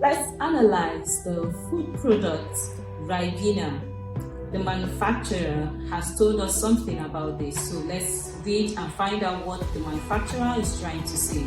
Let's analyze the food product Ribena. The manufacturer has told us something about this, so let's read and find out what the manufacturer is trying to say.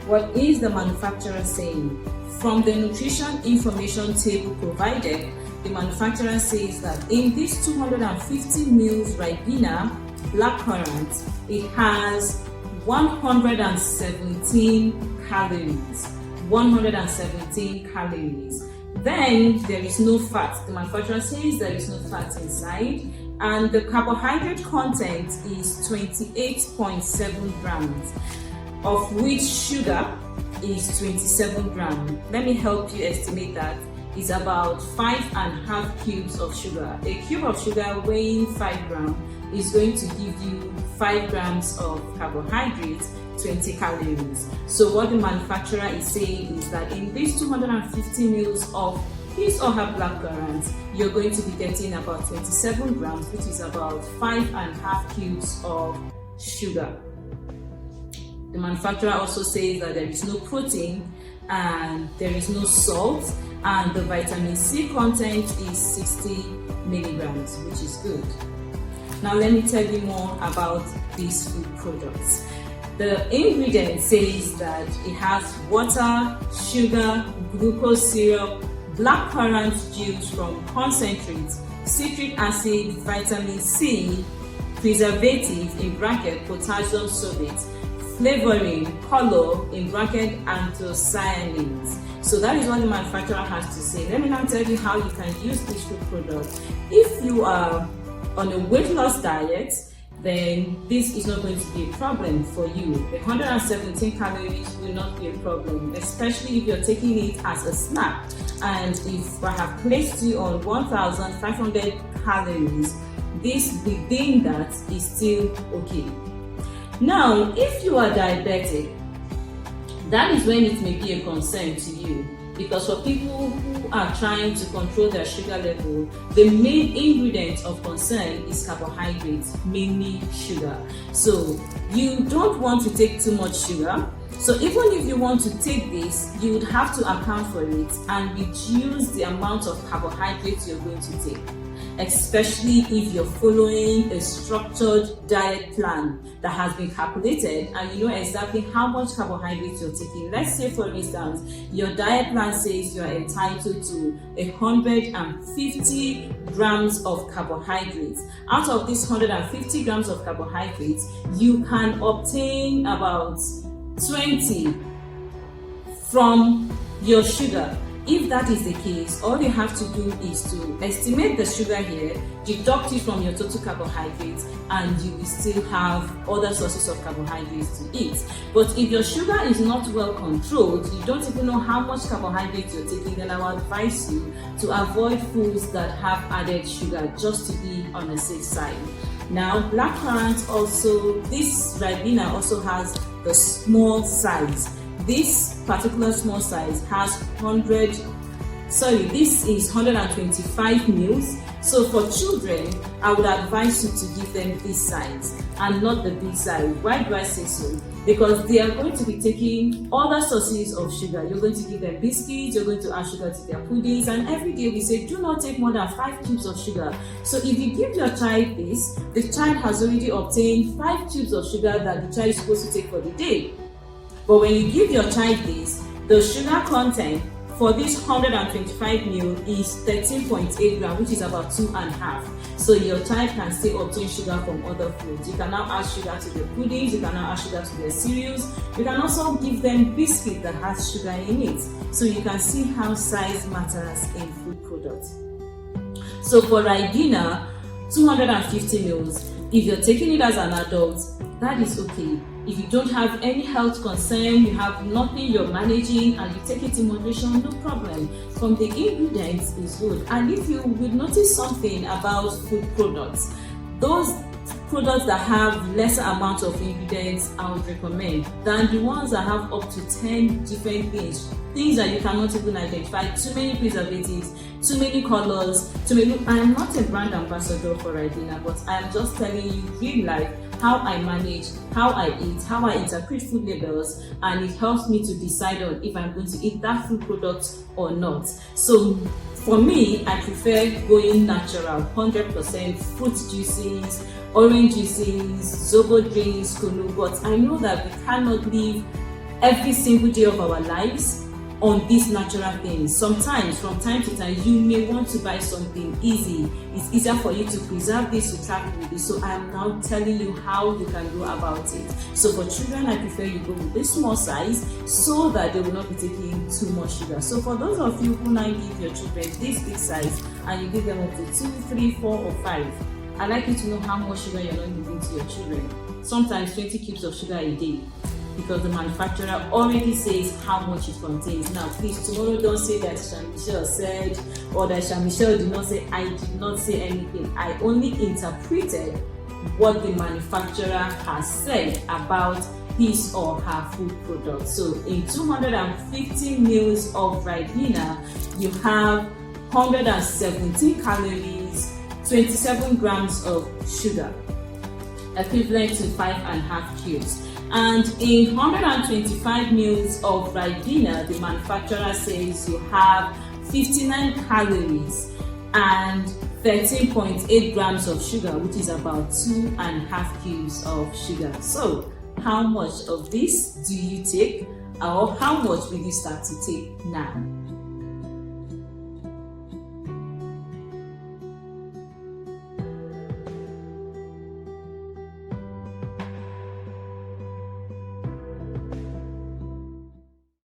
What is the manufacturer saying? From the nutrition information table provided, the manufacturer says that in this 250 ml Ribena blackcurrant, it has 117 calories. 117 calories. Then there is no fat. The manufacturer says there is no fat inside, and the carbohydrate content is 28.7 grams, of which sugar is 27 grams. Let me help you estimate that. It's about 5.5 cubes of sugar. A cube of sugar weighing 5 grams is going to give you 5 grams of carbohydrates, 20 calories. So what the manufacturer is saying is that in these 250 ml of his or her blackcurrant, you're going to be getting about 27 grams, which is about 5.5 cubes of sugar. The manufacturer also says that there is no protein and there is no salt, and the vitamin C content is 60 milligrams, which is good. Now let me tell you more about these food products. The ingredient says that it has water, sugar, glucose syrup, blackcurrant juice from concentrate, citric acid, vitamin C, preservative in bracket potassium sorbate, flavoring, color in bracket anthocyanins. So that is what the manufacturer has to say. Let me now tell you how you can use this food product. If you are on a weight loss diet, then this is not going to be a problem for you. The 117 calories will not be a problem, especially if you're taking it as a snack. And if I have placed you on 1,500 calories, this within that is still okay. Now, if you are diabetic, that is when it may be a concern to you, because for people who are trying to control their sugar level, the main ingredient of concern is carbohydrates, mainly sugar. So you don't want to take too much sugar. So even if you want to take this, you would have to account for it and reduce the amount of carbohydrates you're going to take, especially if you're following a structured diet plan that has been calculated and you know exactly how much carbohydrates you're taking. Let's say, for instance, your diet plan says you're entitled to 150 grams of carbohydrates. Out of these 150 grams of carbohydrates, you can obtain about 20 from your sugar. If that is the case, all you have to do is to estimate the sugar here, deduct it from your total carbohydrates, and you will still have other sources of carbohydrates to eat. But if your sugar is not well controlled, you don't even know how much carbohydrates you're taking, then I will advise you to avoid foods that have added sugar, just to be on the safe side. Now, blackcurrant also, this Ribena also has the small size. This particular small size has this is 125 ml. So for children, I would advise you to give them this size and not the big size. Why do I say so? Because they are going to be taking other sources of sugar. You're going to give them biscuits, you're going to add sugar to their puddings, and every day we say do not take more than 5 cubes of sugar. So if you give your child this, the child has already obtained 5 cubes of sugar that the child is supposed to take for the day. But when you give your child this, the sugar content for this 125 ml is 13.8 grams, which is about 2.5. So your child can still obtain sugar from other foods. You can now add sugar to their puddings, you can now add sugar to their cereals. You can also give them biscuit that has sugar in it. So you can see how size matters in food products. So for Ribena, 250 ml, if you're taking it as an adult, that is okay. If you don't have any health concern, you have nothing you're managing, and you take it in moderation, no problem. From the ingredients is good. And if you would notice something about food products, those products that have lesser amount of ingredients, I would recommend, than the ones that have up to 10 different things that you cannot even identify, too many preservatives, too many colors, too many. I am not a brand ambassador for Ribena, but I am just telling you real life how I manage, how I eat, how I interpret food labels, and it helps me to decide on if I'm going to eat that food product or not. So for me, I prefer going natural, 100% fruit juices, orange juices, zobo drinks, kunu, but I know that we cannot live every single day of our lives on these natural things. Sometimes, from time to time, you may want to buy something easy. It's easier for you to preserve this, to travel with it. So I am now telling you how you can go about it. So for children, I prefer you go with a small size so that they will not be taking too much sugar. So for those of you who now give your children this big size and you give them up to 2, 3, 4, or 5, I'd like you to know how much sugar you're not giving to your children. Sometimes 20 cubes of sugar a day, because the manufacturer already says how much it contains. Now, please, tomorrow don't say that Jean-Michel said, or that Jean-Michel did not say. I did not say anything. I only interpreted what the manufacturer has said about his or her food product. So in 250 mils of Ribena, you have 117 calories, 27 grams of sugar, equivalent to 5.5 cubes. And in 125 mils of Ribena, the manufacturer says you have 59 calories and 13.8 grams of sugar, which is about 2.5 cubes of sugar. So how much of this do you take, or how much will you start to take now?